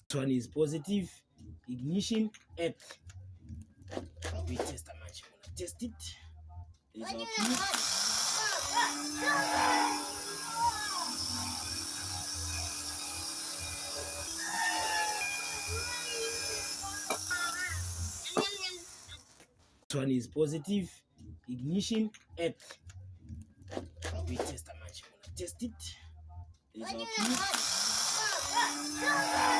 This one is positive. Ignition F. We test a match. I'm gonna test it. There is our key. This one is positive. Ignition F. We test a match. I'm gonna test it. There is our key.